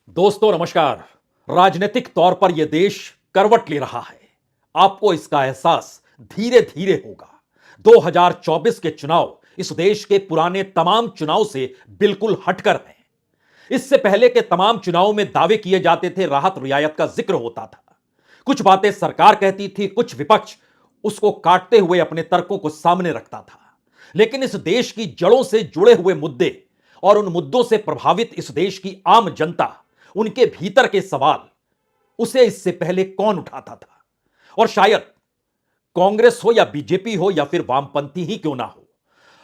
दोस्तों नमस्कार। राजनीतिक तौर पर यह देश करवट ले रहा है। आपको इसका एहसास धीरे धीरे होगा। 2024 के चुनाव इस देश के पुराने तमाम चुनाव से बिल्कुल हटकर हैं। इससे पहले के तमाम चुनावों में दावे किए जाते थे, राहत रियायत का जिक्र होता था। कुछ बातें सरकार कहती थी, कुछ विपक्ष उसको काटते हुए अपने तर्कों को सामने रखता था। लेकिन इस देश की जड़ों से जुड़े हुए मुद्दे और उन मुद्दों से प्रभावित इस देश की आम जनता, उनके भीतर के सवाल, उसे इससे पहले कौन उठाता था? और शायद कांग्रेस हो या बीजेपी हो या फिर वामपंथी ही क्यों ना हो,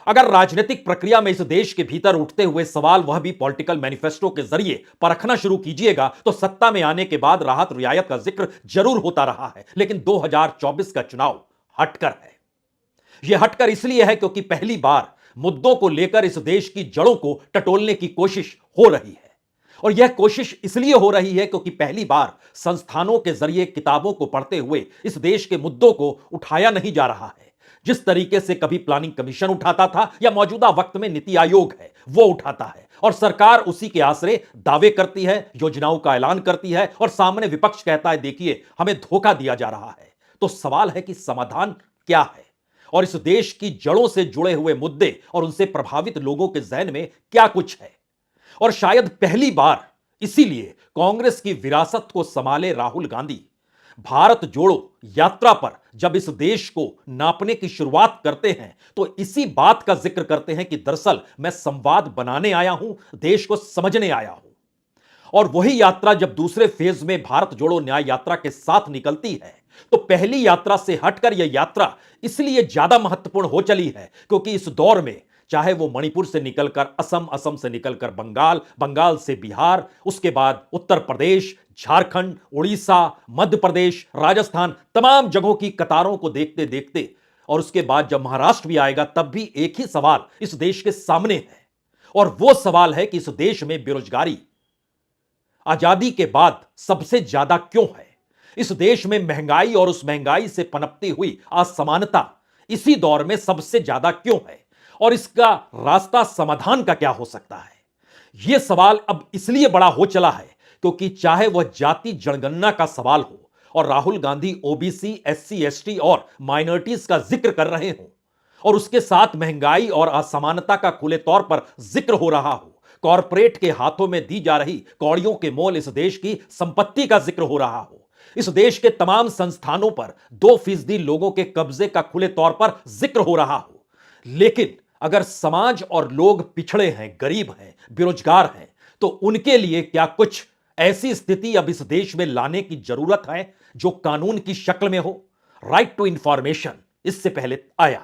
अगर राजनीतिक प्रक्रिया में इस देश के भीतर उठते हुए सवाल वह भी पॉलिटिकल मैनिफेस्टो के जरिए परखना शुरू कीजिएगा तो सत्ता में आने के बाद राहत रियायत का जिक्र जरूर होता रहा है। लेकिन 2024 का चुनाव हटकर है। यह हटकर इसलिए है क्योंकि पहली बार मुद्दों को लेकर इस देश की जड़ों को टटोलने की कोशिश हो रही है। और यह कोशिश इसलिए हो रही है क्योंकि पहली बार संस्थानों के जरिए किताबों को पढ़ते हुए इस देश के मुद्दों को उठाया नहीं जा रहा है। जिस तरीके से कभी प्लानिंग कमीशन उठाता था या मौजूदा वक्त में नीति आयोग है वो उठाता है, और सरकार उसी के आसरे दावे करती है, योजनाओं का ऐलान करती है, और सामने विपक्ष कहता है देखिए हमें धोखा दिया जा रहा है। तो सवाल है कि समाधान क्या है, और इस देश की जड़ों से जुड़े हुए मुद्दे और उनसे प्रभावित लोगों के जहन में क्या कुछ है। और शायद पहली बार इसीलिए कांग्रेस की विरासत को संभाले राहुल गांधी भारत जोड़ो यात्रा पर जब इस देश को नापने की शुरुआत करते हैं तो इसी बात का जिक्र करते हैं कि दरअसल मैं संवाद बनाने आया हूं, देश को समझने आया हूं। और वही यात्रा जब दूसरे फेज में भारत जोड़ो न्याय यात्रा के साथ निकलती है तो पहली यात्रा से हटकर यह यात्रा इसलिए ज्यादा महत्वपूर्ण हो चली है क्योंकि इस दौर में चाहे वो मणिपुर से निकलकर असम, असम से निकलकर बंगाल, बंगाल से बिहार, उसके बाद उत्तर प्रदेश, झारखंड, उड़ीसा, मध्य प्रदेश, राजस्थान, तमाम जगहों की कतारों को देखते देखते और उसके बाद जब महाराष्ट्र भी आएगा तब भी एक ही सवाल इस देश के सामने है। और वो सवाल है कि इस देश में बेरोजगारी आजादी के बाद सबसे ज्यादा क्यों है? इस देश में महंगाई और उस महंगाई से पनपती हुई असमानता इसी दौर में सबसे ज्यादा क्यों है? और इसका रास्ता समाधान का क्या हो सकता है? यह सवाल अब इसलिए बड़ा हो चला है क्योंकि चाहे वह जाति जनगणना का सवाल हो और Rahul Gandhi OBC, SC, ST और माइनॉरिटीज का जिक्र कर रहे हो, और उसके साथ महंगाई और असमानता का खुले तौर पर जिक्र हो रहा हो, कॉरपोरेट के हाथों में दी जा रही कौड़ियों के मोल इस देश की संपत्ति का जिक्र हो रहा हो, इस देश के तमाम संस्थानों पर 2% लोगों के कब्जे का खुले तौर पर जिक्र हो रहा हो। लेकिन अगर समाज और लोग पिछड़े हैं, गरीब हैं, बेरोजगार हैं, तो उनके लिए क्या कुछ ऐसी स्थिति अब इस देश में लाने की जरूरत है जो कानून की शक्ल में हो? राइट टू इंफॉर्मेशन इससे पहले आया,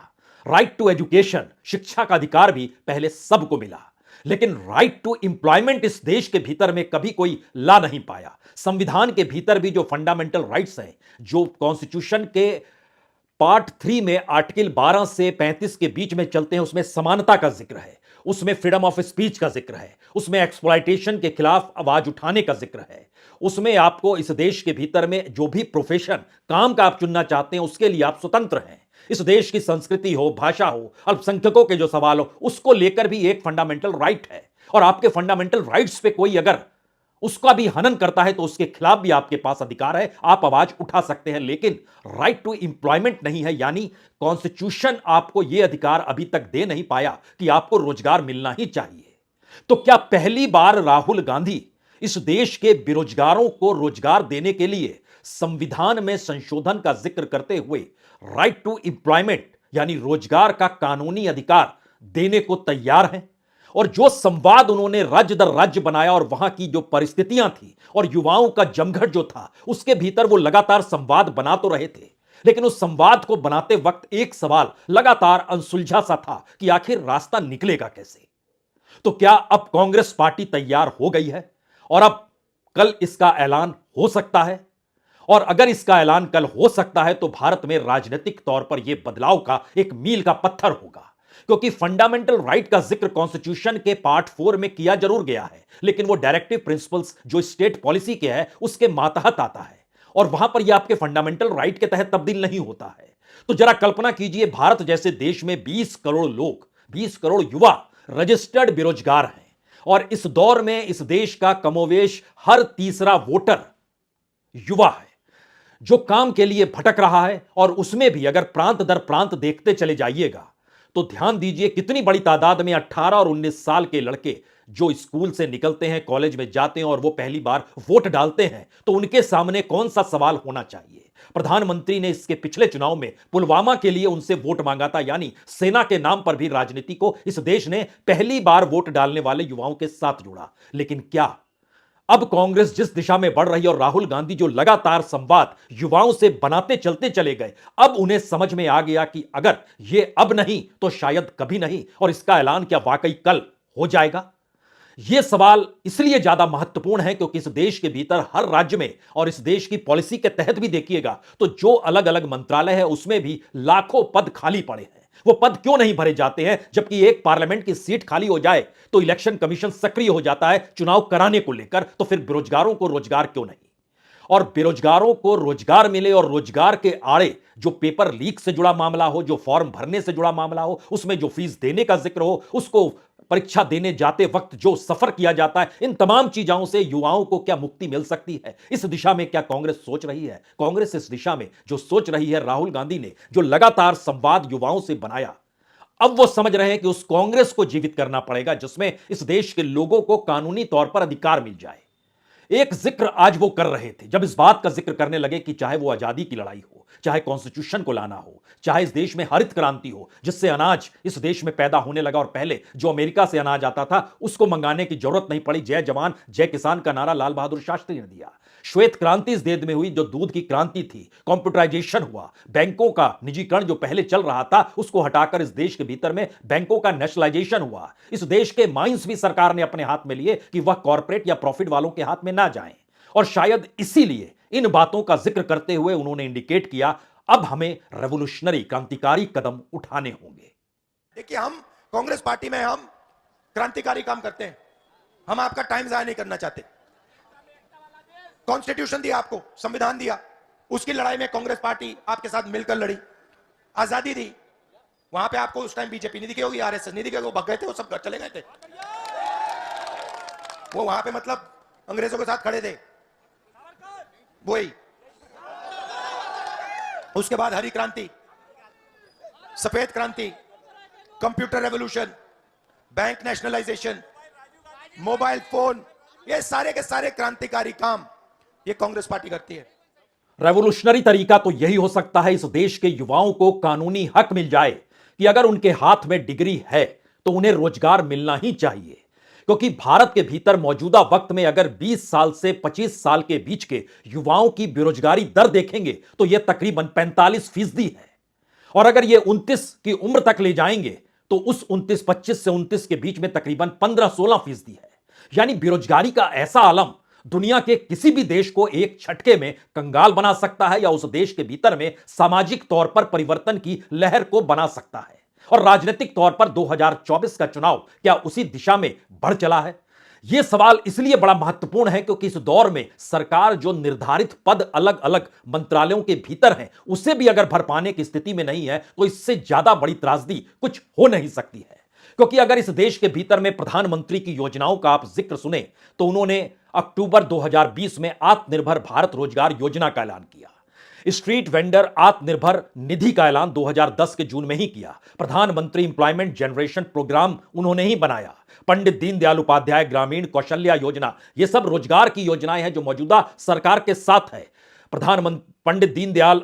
राइट टू एजुकेशन, शिक्षा का अधिकार भी पहले सबको मिला, लेकिन राइट टू एम्प्लॉयमेंट इस देश के भीतर में कभी कोई ला नहीं पाया। संविधान के भीतर भी जो फंडामेंटल राइट्स हैं, जो कॉन्स्टिट्यूशन के पार्ट 3 में आर्टिकल 12 से 35 के बीच में चलते हैं, उसमें समानता का जिक्र है, उसमें फ्रीडम ऑफ स्पीच का जिक्र है, उसमें एक्सप्लॉयटेशन के खिलाफ आवाज उठाने का जिक्र है, उसमें आपको इस देश के भीतर में जो भी प्रोफेशन, काम का आप चुनना चाहते हैं उसके लिए आप स्वतंत्र हैं। इस देश की संस्कृति हो, भाषा हो, अल्पसंख्यकों के जो सवाल हो, उसको लेकर भी एक फंडामेंटल राइट है। और आपके फंडामेंटल राइट्स पे कोई अगर उसका भी हनन करता है तो उसके खिलाफ भी आपके पास अधिकार है, आप आवाज उठा सकते हैं। लेकिन राइट टू एम्प्लॉयमेंट नहीं है, यानी कॉन्स्टिट्यूशन आपको यह अधिकार अभी तक दे नहीं पाया कि आपको रोजगार मिलना ही चाहिए। तो क्या पहली बार राहुल गांधी इस देश के बेरोजगारों को रोजगार देने के लिए संविधान में संशोधन का जिक्र करते हुए राइट टू एम्प्लॉयमेंट यानी रोजगार का कानूनी अधिकार देने को तैयार हैं? और जो संवाद उन्होंने राज्य दर राज्य बनाया और वहां की जो परिस्थितियां थी और युवाओं का जमघट जो था उसके भीतर वो लगातार संवाद बना तो रहे थे, लेकिन उस संवाद को बनाते वक्त एक सवाल लगातार अनसुलझा सा था कि आखिर रास्ता निकलेगा कैसे? तो क्या अब कांग्रेस पार्टी तैयार हो गई है और अब कल इसका ऐलान हो सकता है? और अगर इसका ऐलान कल हो सकता है तो भारत में राजनीतिक तौर पर यह बदलाव का एक मील का पत्थर होगा, क्योंकि फंडामेंटल राइट का जिक्र कॉन्स्टिट्यूशन के पार्ट 4 में किया जरूर गया है, लेकिन वो डायरेक्टिव प्रिंसिपल्स जो स्टेट पॉलिसी के है उसके मातहत आता है, और वहां पर यह आपके फंडामेंटल राइट के तहत तब्दील नहीं होता है। तो जरा कल्पना कीजिए, भारत जैसे देश में 20 करोड़ लोग, 20 करोड़ युवा रजिस्टर्ड बेरोजगार हैं। और इस दौर में इस देश का कमोवेश हर तीसरा वोटर युवा है जो काम के लिए भटक रहा है। और उसमें भी अगर प्रांत दर प्रांत देखते चले जाइएगा तो ध्यान दीजिए कितनी बड़ी तादाद में 18 और 19 साल के लड़के जो स्कूल से निकलते हैं, कॉलेज में जाते हैं और वो पहली बार वोट डालते हैं, तो उनके सामने कौन सा सवाल होना चाहिए। प्रधानमंत्री ने इसके पिछले चुनाव में पुलवामा के लिए उनसे वोट मांगा था, यानी सेना के नाम पर भी राजनीति को इस देश ने पहली बार वोट डालने वाले युवाओं के साथ जोड़ा। लेकिन क्या अब कांग्रेस जिस दिशा में बढ़ रही है और राहुल गांधी जो लगातार संवाद युवाओं से बनाते चलते चले गए, अब उन्हें समझ में आ गया कि अगर ये अब नहीं तो शायद कभी नहीं, और इसका ऐलान क्या वाकई कल हो जाएगा। यह सवाल इसलिए ज्यादा महत्वपूर्ण है क्योंकि इस देश के भीतर हर राज्य में और इस देश की पॉलिसी के तहत भी देखिएगा तो जो अलग अलग मंत्रालय है उसमें भी लाखों पद खाली पड़े हैं। वो पद क्यों नहीं भरे जाते हैं? जबकि एक पार्लियामेंट की सीट खाली हो जाए तो इलेक्शन कमीशन सक्रिय हो जाता है चुनाव कराने को लेकर, तो फिर बेरोजगारों को रोजगार क्यों नहीं? और बेरोजगारों को रोजगार मिले और रोजगार के आड़े जो पेपर लीक से जुड़ा मामला हो, जो फॉर्म भरने से जुड़ा मामला हो, उसमें जो फीस देने का जिक्र हो, उसको परीक्षा देने जाते वक्त जो सफर किया जाता है, इन तमाम चीजों से युवाओं को क्या मुक्ति मिल सकती है? इस दिशा में क्या कांग्रेस सोच रही है? कांग्रेस इस दिशा में जो सोच रही है, राहुल गांधी ने जो लगातार संवाद युवाओं से बनाया, अब वो समझ रहे हैं कि उस कांग्रेस को जीवित करना पड़ेगा जिसमें इस देश के लोगों को कानूनी तौर पर अधिकार मिल जाए। एक जिक्र आज वो कर रहे थे जब इस बात का जिक्र करने लगे कि चाहे वो आजादी की लड़ाई हो, चाहे कॉन्स्टिट्यूशन को लाना हो, चाहे इस देश में हरित क्रांति हो जिससे अनाज इस देश में पैदा होने लगा और पहले जो अमेरिका से अनाज आता था उसको मंगाने की जरूरत नहीं पड़ी। जय जवान जय किसान का नारा लाल बहादुर शास्त्री ने दिया। श्वेत क्रांति इस देश में हुई जो दूध की क्रांति थी। कंप्यूटराइजेशन हुआ, बैंकों का निजीकरण जो पहले चल रहा था उसको हटाकर इस देश के भीतर में बैंकों का नेशनलाइजेशन हुआ। इस देश के माइंस भी सरकार ने अपने हाथ में लिए कि वह कॉर्पोरेट या प्रॉफिट वालों के हाथ में ना जाएं। और शायद इसीलिए इन बातों का जिक्र करते हुए उन्होंने इंडिकेट किया अब हमें रेवोल्यूशनरी क्रांतिकारी कदम उठाने होंगे। देखिए, हम कांग्रेस पार्टी में हम क्रांतिकारी काम करते हैं। हम आपका टाइम जाया नहीं करना चाहते। कॉन्स्टिट्यूशन दिया आपको, संविधान दिया, उसकी लड़ाई में कांग्रेस पार्टी आपके साथ मिलकर लड़ी। आजादी दी, वहां पे आपको उस टाइम बीजेपी नहीं दिखी होगी, आरएसएस नहीं दिखे, वो भग गए थे, वो सब घर चले गए थे। वो वहां पे मतलब अंग्रेजों के साथ खड़े थे। वही उसके बाद हरी क्रांति, सफेद क्रांति, computer revolution, bank nationalisation, mobile phone, ये सारे के सारे क्रांतिकारी काम ये कांग्रेस पार्टी करती है। रेवोल्यूशनरी तरीका तो यही हो सकता है इस देश के युवाओं को कानूनी हक मिल जाए कि अगर उनके हाथ में डिग्री है तो उन्हें रोजगार मिलना ही चाहिए। क्योंकि भारत के भीतर मौजूदा वक्त में अगर 20 साल से 25 साल के बीच के युवाओं की बेरोजगारी दर देखेंगे तो यह तकरीबन 45% है। और अगर यह 29 की उम्र तक ले जाएंगे तो उस 25 से 29 के बीच में तकरीबन 15-16% है। यानी बेरोजगारी का ऐसा आलम दुनिया के किसी भी देश को एक झटके में कंगाल बना सकता है या उस देश के भीतर में सामाजिक तौर पर परिवर्तन की लहर को बना सकता है। और राजनीतिक तौर पर 2024 का चुनाव क्या उसी दिशा में बढ़ चला है? यह सवाल इसलिए बड़ा महत्वपूर्ण है क्योंकि इस दौर में सरकार जो निर्धारित पद अलग अलग मंत्रालयों के भीतर हैं उसे भी अगर भर पाने की स्थिति में नहीं है तो इससे ज्यादा बड़ी त्रासदी कुछ हो नहीं सकती है। क्योंकि अगर इस देश के भीतर में प्रधानमंत्री की योजनाओं का आप जिक्र सुने तो उन्होंने अक्टूबर 2020 में आत्मनिर्भर भारत रोजगार योजना का ऐलान किया। स्ट्रीट वेंडर आत्मनिर्भर निधि का ऐलान 2010 के जून में ही किया। प्रधानमंत्री एम्प्लॉयमेंट जनरेशन प्रोग्राम उन्होंने ही बनाया। पंडित दीनदयाल उपाध्याय ग्रामीण कौशल्या योजना, ये सब रोजगार की योजनाएं हैं जो मौजूदा सरकार के साथ है। प्रधानमंत्री पंडित दीनदयाल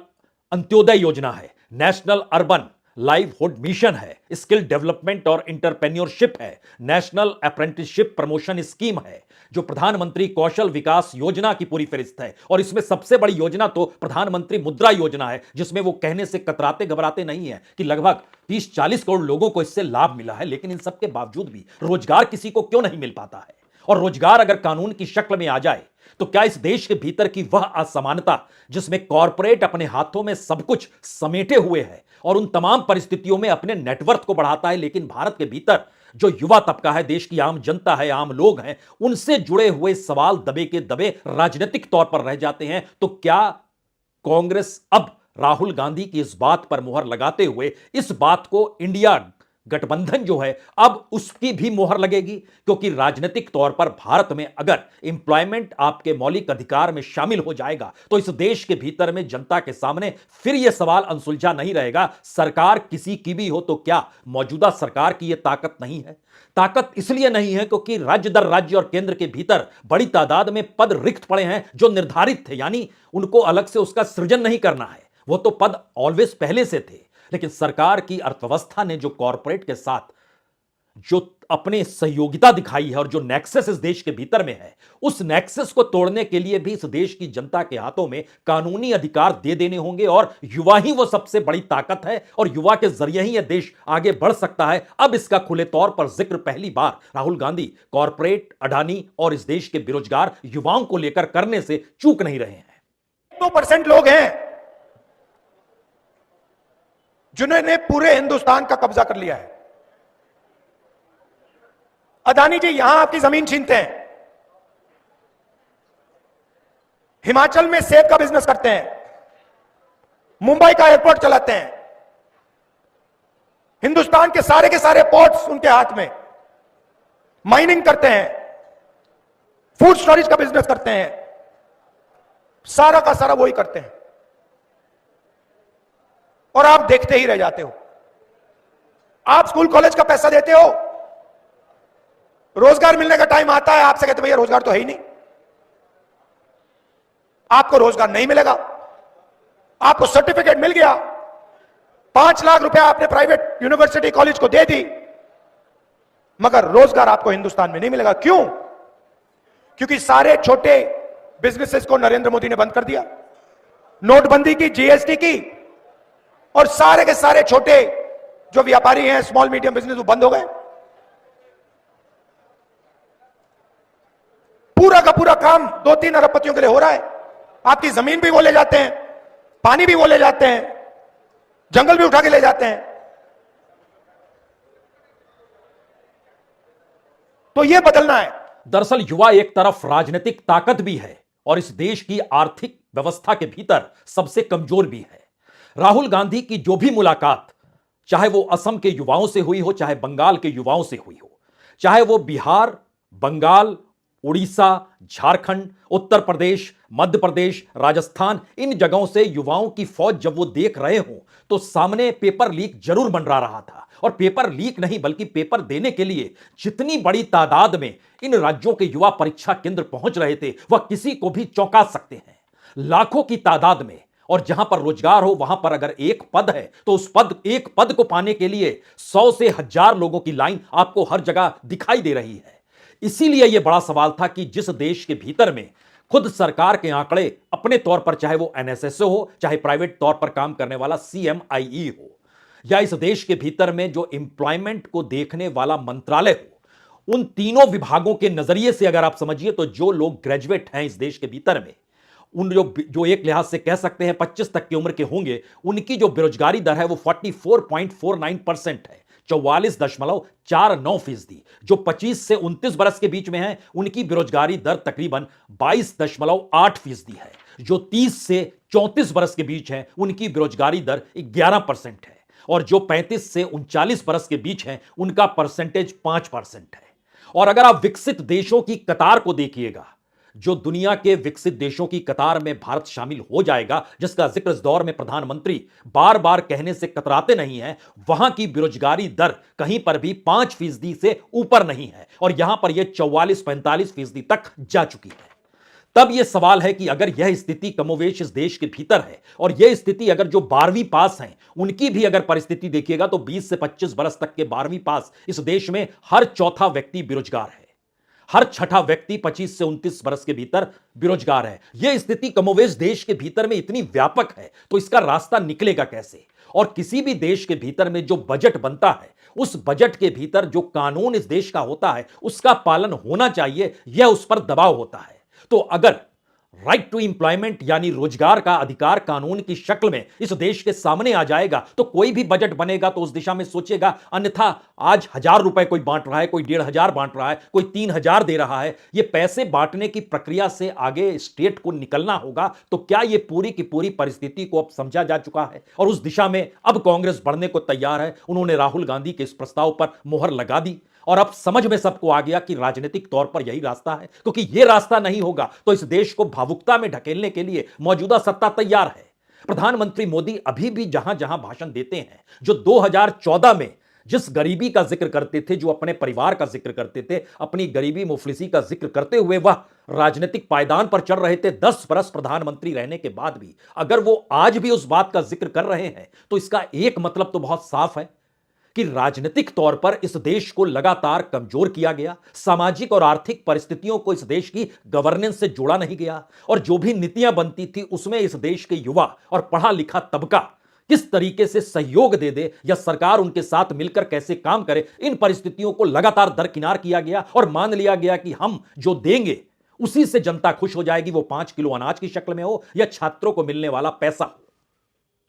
अंत्योदय योजना है, नेशनल अर्बन लाइवहुड मिशन है, स्किल डेवलपमेंट और इंटरप्रेन्योरशिप है, नेशनल अप्रेंटिसशिप प्रमोशन स्कीम है, जो प्रधानमंत्री कौशल विकास योजना की पूरी फहरिस्त है। और इसमें सबसे बड़ी योजना तो प्रधानमंत्री मुद्रा योजना है जिसमें वो कहने से कतराते घबराते नहीं है कि लगभग 30-40 करोड़ लोगों को इससे लाभ मिला है। लेकिन इन सबके बावजूद भी रोजगार किसी को क्यों नहीं मिल पाता है? और रोजगार अगर कानून की शक्ल में आ जाए तो क्या इस देश के भीतर की वह असमानता जिसमें कॉरपोरेट अपने हाथों में सब कुछ समेटे हुए है और उन तमाम परिस्थितियों में अपने नेटवर्थ को बढ़ाता है, लेकिन भारत के भीतर जो युवा तबका है, देश की आम जनता है, आम लोग हैं, उनसे जुड़े हुए सवाल दबे के दबे राजनीतिक तौर पर रह जाते हैं, तो क्या कांग्रेस अब राहुल गांधी की इस बात पर मुहर लगाते हुए इस बात को इंडिया गठबंधन जो है अब उसकी भी मोहर लगेगी, क्योंकि राजनीतिक तौर पर भारत में अगर एम्प्लॉयमेंट आपके मौलिक अधिकार में शामिल हो जाएगा तो इस देश के भीतर में जनता के सामने फिर यह सवाल अनसुलझा नहीं रहेगा, सरकार किसी की भी हो तो क्या मौजूदा सरकार की यह ताकत नहीं है? ताकत इसलिए नहीं है क्योंकि राज्य दर राज्य और केंद्र के भीतर बड़ी तादाद में पद रिक्त पड़े हैं जो निर्धारित थे, यानी उनको अलग से उसका सृजन नहीं करना है, वो तो पद ऑलवेज पहले से थे। लेकिन सरकार की अर्थव्यवस्था ने जो कॉरपोरेट के साथ जो अपने सहयोगिता दिखाई है और जो नेक्सस इस देश के भीतर में है, उस नेक्सस को तोड़ने के लिए भी इस देश की जनता के हाथों में कानूनी अधिकार दे देने होंगे और युवा ही वो सबसे बड़ी ताकत है और युवा के जरिए ही यह देश आगे बढ़ सकता है। अब इसका खुले तौर पर जिक्र पहली बार राहुल गांधी कॉरपोरेट, अडानी और इस देश के बेरोजगार युवाओं को लेकर करने से चूक नहीं रहे हैं। 2% लोग हैं जिन्होंने पूरे हिंदुस्तान का कब्जा कर लिया है। अदानी जी यहां आपकी जमीन छीनते हैं, हिमाचल में सेब का बिजनेस करते हैं, मुंबई का एयरपोर्ट चलाते हैं, हिंदुस्तान के सारे पोर्ट्स उनके हाथ में, माइनिंग करते हैं, फूड स्टोरेज का बिजनेस करते हैं, सारा का सारा वही करते हैं और आप देखते ही रह जाते हो। आप स्कूल कॉलेज का पैसा देते हो, रोजगार मिलने का टाइम आता है आपसे कहते भैया रोजगार तो है ही नहीं, आपको रोजगार नहीं मिलेगा। आपको सर्टिफिकेट मिल गया, 5 लाख रुपया आपने प्राइवेट यूनिवर्सिटी कॉलेज को दे दी, मगर रोजगार आपको हिंदुस्तान में नहीं मिलेगा। क्यों? क्योंकि सारे छोटे बिजनेसेस को नरेंद्र मोदी ने बंद कर दिया, नोटबंदी की, जीएसटी की, और सारे के सारे छोटे जो व्यापारी हैं, स्मॉल मीडियम बिजनेस, वो बंद हो गए। पूरा का पूरा काम 2-3 अरबपतियों के लिए हो रहा है। आपकी जमीन भी वो ले जाते हैं, पानी भी वो ले जाते हैं, जंगल भी उठा के ले जाते हैं। तो यह बदलना है। दरअसल युवा एक तरफ राजनीतिक ताकत भी है और इस देश की आर्थिक व्यवस्था के भीतर सबसे कमजोर भी है। राहुल गांधी की जो भी मुलाकात, चाहे वो असम के युवाओं से हुई हो, चाहे बंगाल के युवाओं से हुई हो, चाहे वो बिहार, बंगाल, उड़ीसा, झारखंड, उत्तर प्रदेश, मध्य प्रदेश, राजस्थान, इन जगहों से युवाओं की फौज जब वो देख रहे हो तो सामने पेपर लीक जरूर मंडरा रहा था। और पेपर लीक नहीं बल्कि पेपर देने के लिए जितनी बड़ी तादाद में इन राज्यों के युवा परीक्षा केंद्र पहुंच रहे थे वह किसी को भी चौंका सकते हैं। लाखों की तादाद में, और जहां पर रोजगार हो वहां पर अगर एक पद है तो उस एक पद को पाने के लिए 100 से 1000 लोगों की लाइन आपको हर जगह दिखाई दे रही है। इसीलिए यह बड़ा सवाल था कि जिस देश के भीतर में खुद सरकार के आंकड़े अपने तौर पर, चाहे वो एनएसएसओ हो, चाहे प्राइवेट तौर पर काम करने वाला सीएमआईई हो, या इस देश के भीतर में जो एम्प्लॉयमेंट को देखने वाला मंत्रालय हो, उन तीनों विभागों के नजरिए से अगर आप समझिए तो जो लोग ग्रेजुएट हैं इस देश के भीतर में, उन जो एक लिहाज से कह सकते हैं 25 तक की उम्र के होंगे, उनकी जो बेरोजगारी दर है वो 44.49% है, 44.49%। जो 25 से 29 बरस के बीच में हैं उनकी बेरोजगारी दर तकरीबन 22.8% है। जो 30 से 34 बरस के बीच हैं उनकी बेरोजगारी दर 11% है, और जो 35 से 39 बरस के बीच हैं उनका परसेंटेज 5% है। और अगर आप विकसित देशों की कतार को देखिएगा, जो दुनिया के विकसित देशों की कतार में भारत शामिल हो जाएगा, जिसका जिक्र इस दौर में प्रधानमंत्री बार बार कहने से कतराते नहीं हैं, वहां की बेरोजगारी दर कहीं पर भी 5% से ऊपर नहीं है, और यहां पर यह 44-45% तक जा चुकी है। तब यह सवाल है कि अगर यह स्थिति कमोवेश इस देश के भीतर है, और यह स्थिति अगर जो 12वीं पास हैं उनकी भी अगर परिस्थिति देखिएगा तो 20 से 25 बरस तक के 12वीं पास इस देश में हर चौथा व्यक्ति बेरोजगार है, हर छठा व्यक्ति 25 से 29 बरस के भीतर बेरोजगार है। यह स्थिति कमोवेश देश के भीतर में इतनी व्यापक है तो इसका रास्ता निकलेगा कैसे? और किसी भी देश के भीतर में जो बजट बनता है उस बजट के भीतर जो कानून इस देश का होता है उसका पालन होना चाहिए, यह उस पर दबाव होता है। तो अगर राइट टू एम्प्लॉयमेंट यानी रोजगार का अधिकार कानून की शक्ल में इस देश के सामने आ जाएगा तो कोई भी बजट बनेगा तो उस दिशा में सोचेगा। अन्यथा आज 1,000 रुपए कोई बांट रहा है, कोई 1,500 बांट रहा है, कोई 3,000 दे रहा है। ये पैसे बांटने की प्रक्रिया से आगे स्टेट को निकलना होगा। तो क्या ये पूरी की पूरी परिस्थिति को अब समझा जा चुका है और उस दिशा में अब कांग्रेस बढ़ने को तैयार है। उन्होंने राहुल गांधी के इस प्रस्ताव पर मुहर लगा दी और अब समझ में सबको आ गया कि राजनीतिक तौर पर यही रास्ता है, क्योंकि यह रास्ता नहीं होगा तो इस देश को भावुकता में ढकेलने के लिए मौजूदा सत्ता तैयार है। प्रधानमंत्री मोदी अभी भी जहां जहां भाषण देते हैं, जो 2014 में जिस गरीबी का जिक्र करते थे, जो अपने परिवार का जिक्र करते थे, अपनी गरीबी मुफलिसी का जिक्र करते हुए वह राजनीतिक पायदान पर चढ़ रहे थे 10 बरस प्रधानमंत्री रहने के बाद भी, अगर वो आज भी उस बात का जिक्र कर रहे हैं तो इसका एक मतलब तो बहुत साफ है कि राजनीतिक तौर पर इस देश को लगातार कमजोर किया गया, सामाजिक और आर्थिक परिस्थितियों को इस देश की गवर्नेंस से जोड़ा नहीं गया और जो भी नीतियां बनती थी उसमें इस देश के युवा और पढ़ा लिखा तबका किस तरीके से सहयोग दे दे या सरकार उनके साथ मिलकर कैसे काम करे, इन परिस्थितियों को लगातार दरकिनार किया गया और मान लिया गया कि हम जो देंगे उसी से जनता खुश हो जाएगी, वो 5 किलो अनाज की शक्ल में हो या छात्रों को मिलने वाला पैसा हो।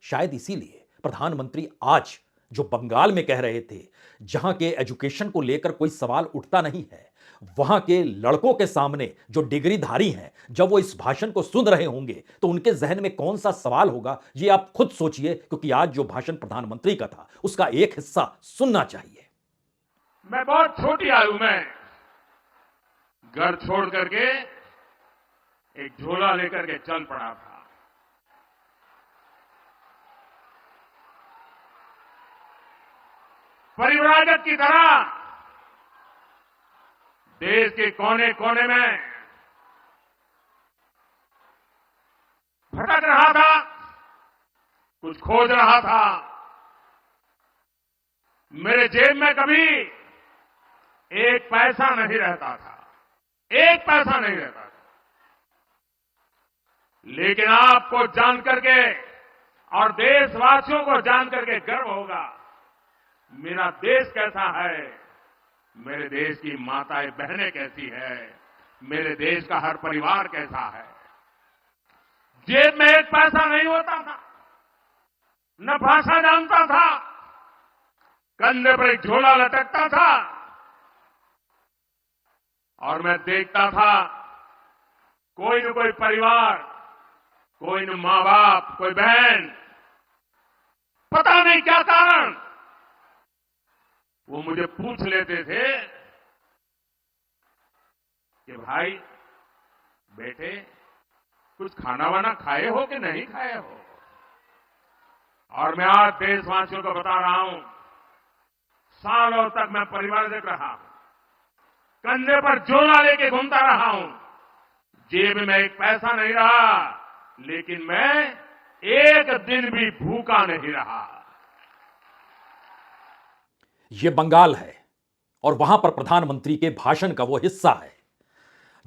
शायद इसीलिए प्रधानमंत्री आज जो बंगाल में कह रहे थे, जहां के एजुकेशन को लेकर कोई सवाल उठता नहीं है, वहां के लड़कों के सामने जो डिग्रीधारी हैं, जब वो इस भाषण को सुन रहे होंगे तो उनके जहन में कौन सा सवाल होगा, ये आप खुद सोचिए, क्योंकि आज जो भाषण प्रधानमंत्री का था उसका एक हिस्सा सुनना चाहिए। मैं बहुत छोटी आयु में घर छोड़ करके एक झोला लेकर के चल पड़ा था। परिव्राजक की तरह देश के कोने कोने में भटक रहा था, कुछ खोज रहा था। मेरे जेब में कभी एक पैसा नहीं रहता था, एक पैसा नहीं रहता था। लेकिन आपको जान करके और देशवासियों को जान करके गर्व होगा, मेरा देश कैसा है, मेरे देश की माताएं बहनें कैसी है, मेरे देश का हर परिवार कैसा है। जेब में एक पैसा नहीं होता था, न भाषा जानता था, कंधे पर एक झोला लटकता था और मैं देखता था कोई न कोई परिवार, कोई न मां बाप, कोई बहन, पता नहीं क्या कारण, वो मुझे पूछ लेते थे कि भाई बेटे कुछ खाना वाना खाए हो कि नहीं खाए हो। और मैं आज देशवासियों को बता रहा हूं, सालों तक मैं परिवार रहा हूं, कंधे पर झोला लेके घूमता रहा हूं, जेब में एक पैसा नहीं रहा, लेकिन मैं एक दिन भी भूखा नहीं रहा। यह बंगाल है और वहां पर प्रधानमंत्री के भाषण का वो हिस्सा है।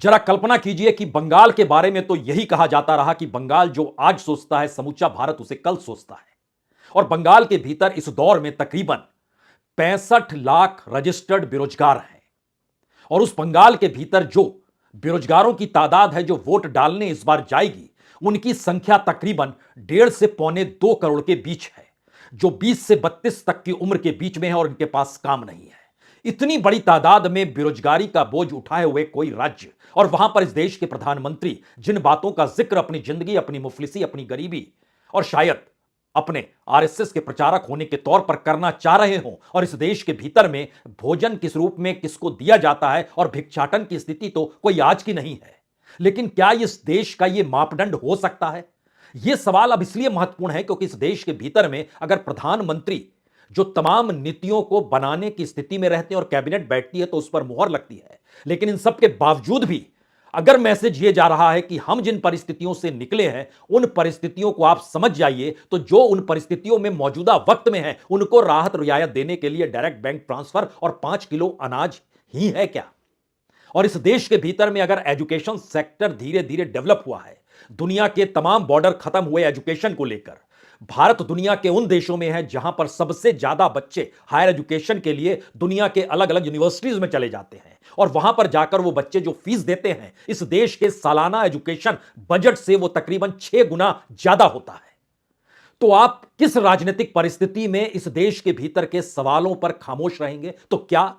जरा कल्पना कीजिए कि बंगाल के बारे में तो यही कहा जाता रहा कि बंगाल जो आज सोचता है समूचा भारत उसे कल सोचता है। और बंगाल के भीतर इस दौर में तकरीबन 65 लाख रजिस्टर्ड बेरोजगार हैं और उस बंगाल के भीतर जो बेरोजगारों की तादाद है जो वोट डालने इस बार जाएगी, उनकी संख्या तकरीबन 1.5 से 2.25 करोड़ के बीच है, जो 20 से 32 तक की उम्र के बीच में है और इनके पास काम नहीं है। इतनी बड़ी तादाद में बेरोजगारी का बोझ उठाए हुए कोई राज्य और वहां पर इस देश के प्रधानमंत्री जिन बातों का जिक्र अपनी जिंदगी, अपनी मुफलिसी, अपनी गरीबी और शायद अपने आरएसएस के प्रचारक होने के तौर पर करना चाह रहे हों, और इस देश के भीतर में भोजन किस रूप में किसको दिया जाता है और भिक्षाटन की स्थिति तो कोई आज की नहीं है। लेकिन क्या इस देश का यह मापदंड हो सकता है? यह सवाल अब इसलिए महत्वपूर्ण है क्योंकि इस देश के भीतर में अगर प्रधानमंत्री जो तमाम नीतियों को बनाने की स्थिति में रहते हैं और कैबिनेट बैठती है तो उस पर मुहर लगती है, लेकिन इन सब के बावजूद भी अगर मैसेज यह जा रहा है कि हम जिन परिस्थितियों से निकले हैं उन परिस्थितियों को आप समझ जाइए, तो जो उन परिस्थितियों में मौजूदा वक्त में है उनको राहत रियायत देने के लिए डायरेक्ट बैंक ट्रांसफर और 5 किलो अनाज ही है क्या? और इस देश के भीतर में अगर एजुकेशन सेक्टर धीरे धीरे डेवलप हुआ है, दुनिया के तमाम बॉर्डर खत्म हुए एजुकेशन को लेकर, भारत दुनिया के उन देशों में है जहां पर सबसे ज्यादा बच्चे हायर एजुकेशन के लिए दुनिया के अलग अलग यूनिवर्सिटीज में चले जाते हैं और वहां पर जाकर वो बच्चे जो फीस देते हैं इस देश के सालाना एजुकेशन बजट से वो तकरीबन 6 गुना ज्यादा होता है। तो आप किस राजनीतिक परिस्थिति में इस देश के भीतर के सवालों पर खामोश रहेंगे? तो क्या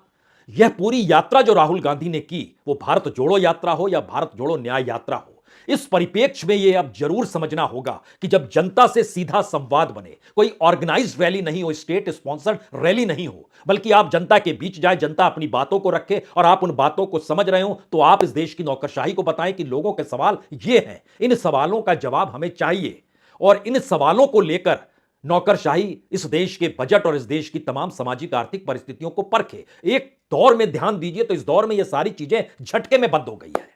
यह पूरी यात्रा जो राहुल गांधी ने की वो भारत जोड़ो यात्रा हो या भारत जोड़ो न्याय यात्रा हो, इस परिप्रेक्ष्य में यह अब जरूर समझना होगा कि जब जनता से सीधा संवाद बने, कोई ऑर्गेनाइज्ड रैली नहीं हो, स्टेट स्पॉन्सर्ड रैली नहीं हो, बल्कि आप जनता के बीच जाए, जनता अपनी बातों को रखे और आप उन बातों को समझ रहे हो, तो आप इस देश की नौकरशाही को बताएं कि लोगों के सवाल ये हैं, इन सवालों का जवाब हमें चाहिए और इन सवालों को लेकर नौकरशाही इस देश के बजट और इस देश की तमाम सामाजिक आर्थिक परिस्थितियों को परखे। एक दौर में ध्यान दीजिए तो इस दौर में यह सारी चीजें झटके में बंद हो गई है।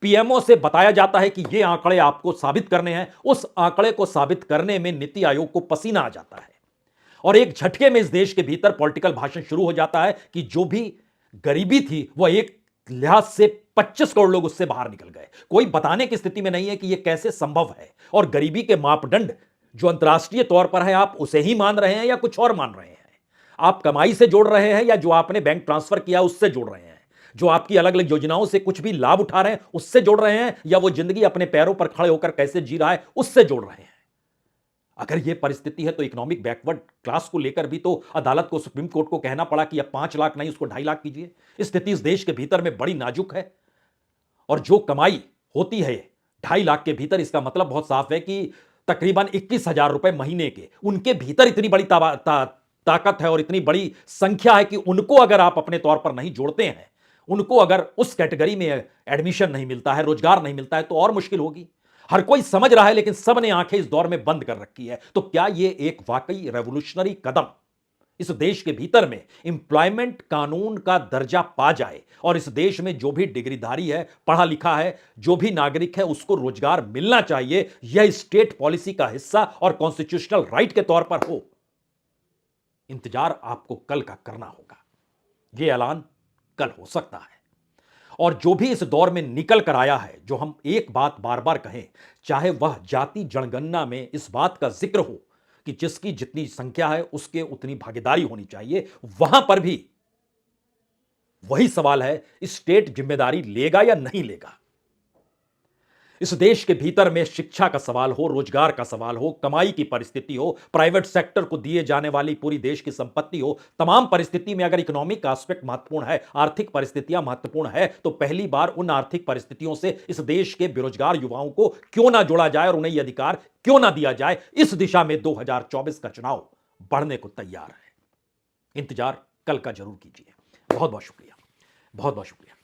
पीएमओ से बताया जाता है कि ये आंकड़े आपको साबित करने हैं, उस आंकड़े को साबित करने में नीति आयोग को पसीना आ जाता है और एक झटके में इस देश के भीतर पॉलिटिकल भाषण शुरू हो जाता है कि जो भी गरीबी थी वह एक लिहाज से 25 करोड़ लोग उससे बाहर निकल गए। कोई बताने की स्थिति में नहीं है कि यह कैसे संभव है और गरीबी के मापदंड जो अंतर्राष्ट्रीय तौर पर है आप उसे ही मान रहे हैं या कुछ और मान रहे हैं? आप कमाई से जोड़ रहे हैं या जो आपने बैंक ट्रांसफर किया उससे जोड़ रहे हैं? जो आपकी अलग अलग योजनाओं से कुछ भी लाभ उठा रहे हैं उससे जोड़ रहे हैं या वो जिंदगी अपने पैरों पर खड़े होकर कैसे जी रहा है उससे जोड़ रहे हैं? अगर यह परिस्थिति है तो इकोनॉमिक बैकवर्ड क्लास को लेकर भी तो अदालत को, सुप्रीम कोर्ट को कहना पड़ा कि अब 5 लाख नहीं उसको 2.5 लाख कीजिए। स्थिति इस देश के भीतर में बड़ी नाजुक है और जो कमाई होती है 2.5 लाख के भीतर, इसका मतलब बहुत साफ है कि तकरीबन 21,000 रुपए महीने के उनके भीतर इतनी बड़ी ताकत है और इतनी बड़ी संख्या है कि उनको अगर आप अपने तौर पर नहीं जोड़ते हैं, उनको अगर उस कैटेगरी में एडमिशन नहीं मिलता है, रोजगार नहीं मिलता है तो और मुश्किल होगी। हर कोई समझ रहा है लेकिन सब ने आंखें इस दौर में बंद कर रखी है। तो क्या यह एक वाकई रेवोल्यूशनरी कदम इस देश के भीतर में एम्प्लॉयमेंट कानून का दर्जा पा जाए और इस देश में जो भी डिग्रीधारी है, पढ़ा लिखा है, जो भी नागरिक है उसको रोजगार मिलना चाहिए, यह स्टेट पॉलिसी का हिस्सा और कॉन्स्टिट्यूशनल राइट के तौर पर हो? इंतजार आपको कल का करना होगा। यह ऐलान कल हो सकता है और जो भी इस दौर में निकल कर आया है, जो हम एक बात बार बार कहें, चाहे वह जाति जनगणना में इस बात का जिक्र हो कि जिसकी जितनी संख्या है उसके उतनी भागीदारी होनी चाहिए, वहां पर भी वही सवाल है, स्टेट जिम्मेदारी लेगा या नहीं लेगा? इस देश के भीतर में शिक्षा का सवाल हो, रोजगार का सवाल हो, कमाई की परिस्थिति हो, प्राइवेट सेक्टर को दिए जाने वाली पूरी देश की संपत्ति हो, तमाम परिस्थिति में अगर इकोनॉमिक एस्पेक्ट महत्वपूर्ण है, आर्थिक परिस्थितियां महत्वपूर्ण है, तो पहली बार उन आर्थिक परिस्थितियों से इस देश के बेरोजगार युवाओं को क्यों ना जोड़ा जाए और उन्हें यह अधिकार क्यों ना दिया जाए? इस दिशा में 2024 का चुनाव बढ़ने को तैयार है। इंतजार कल का जरूर कीजिए। बहुत बहुत शुक्रिया, बहुत बहुत शुक्रिया।